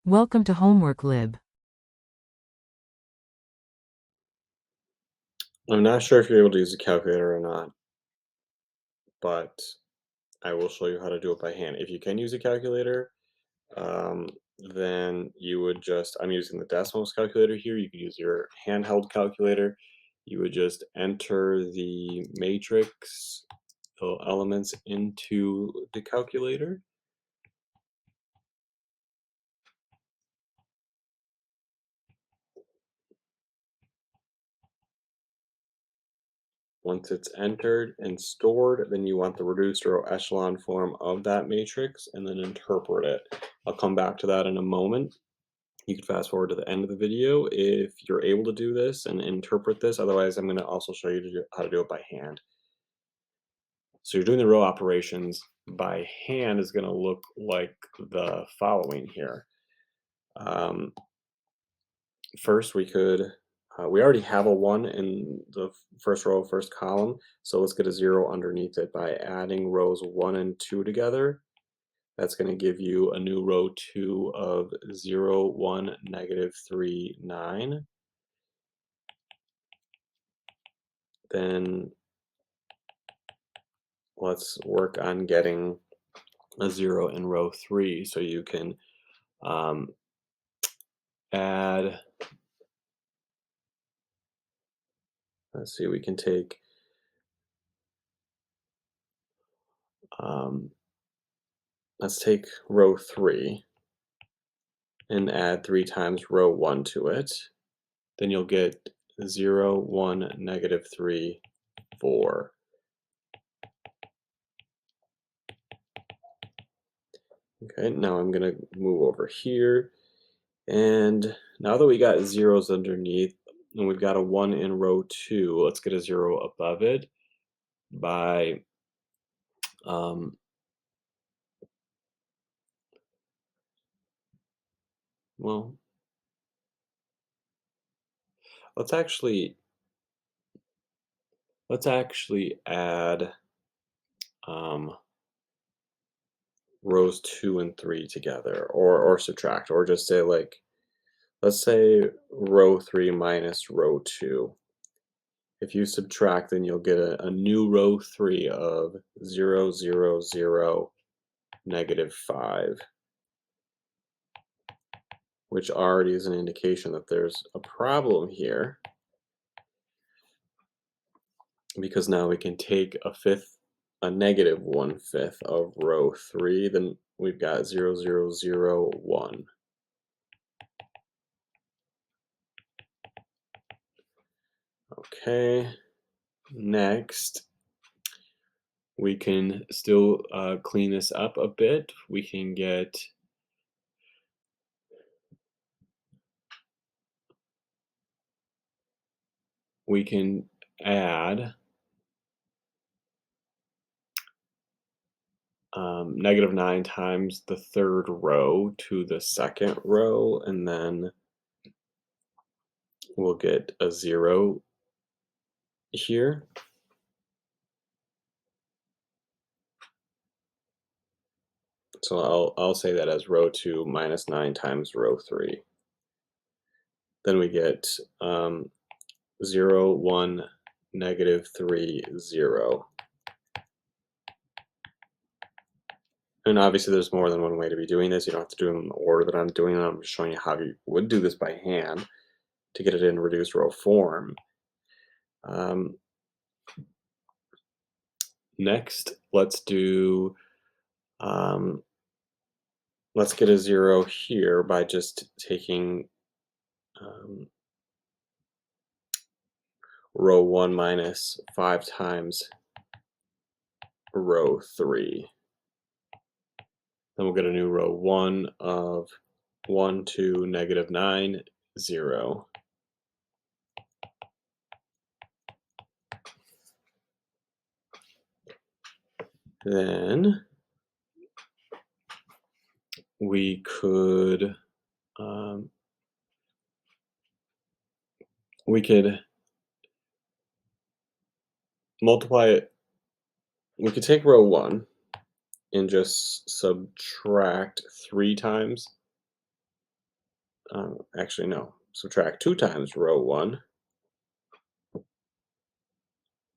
Welcome to Homework Lib. I'm not sure if you're able to use a calculator or not, but I will show you how to do it by hand. If you can use a calculator, um, then you would I'm using the decimals calculator here. You could use your handheld calculator. You would just enter the matrix elements into the calculator. Once it's entered and stored, then you want the reduced row echelon form of that matrix and then interpret it. I'll come back to that in a moment. You can fast forward to the end of the video if you're able to do this and interpret this. Otherwise, I'm going to also show you how to do it by hand. So you're doing the row operations by hand is going to look like the following here. Um, First, we already have a 1 in the first row, first column. So let's get a 0 underneath it by adding rows 1 and 2 together. That's going to give you a new row 2 of 0, 1, negative 3, 9. Then let's work on getting a 0 in row 3. So you can um, add, let's see, we can take, um, let's take row 3 and add 3 times row 1 to it. Then you'll get 0, 1, negative 3, 4. Okay, now I'm going to move over here. And now that we got zeros underneath, and we've got a 1 in row 2, let's get a 0 above it by um, well, let's actually add um, rows 2 and 3 together, or subtract, or just say like, let's say row 3 minus row 2. If you subtract, then you'll get a new row 3 of 0, 0, 0, negative 5, which already is an indication that there's a problem here, because now we can take a negative 1/5 of row 3, then we've got 0, 0, 0, 1. Okay, next we can still clean this up a bit. We can add negative 9 times the third row to the second row, and then we'll get a 0 here. So I'll say that as row 2 minus 9 times row 3. Then we get 0, 1, negative 3, 0. And obviously there's more than one way to be doing this. You don't have to do them in the order that I'm doing them. I'm just showing you how you would do this by hand to get it in reduced row form. Um, Next, let's get a 0 here by just taking row 1 minus 5 times row 3. Then we'll get a new row 1 of 1, 2, negative 9, 0. Then we could multiply it. We could take row 1 and just subtract 3 times Actually, no. Subtract 2 times row 1,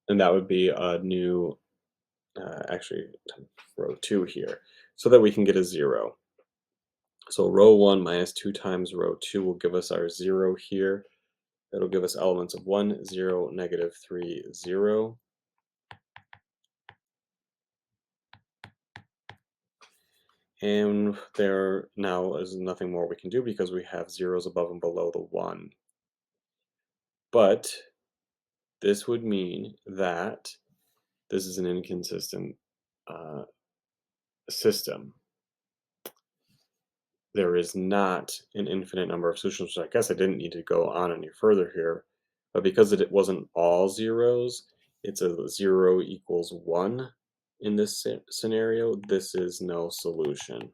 and that would be a new, actually, row 2 here, so that we can get a 0. So row 1 minus 2 times row 2 will give us our 0 here. That'll give us elements of 1, 0, negative 3, 0. And there now is nothing more we can do because we have zeros above and below the 1. But this would mean that this is an inconsistent uh, system. There is not an infinite number of solutions, which I guess I didn't need to go on any further here. But because it wasn't all zeros, it's a 0 equals 1 in this scenario. This is no solution.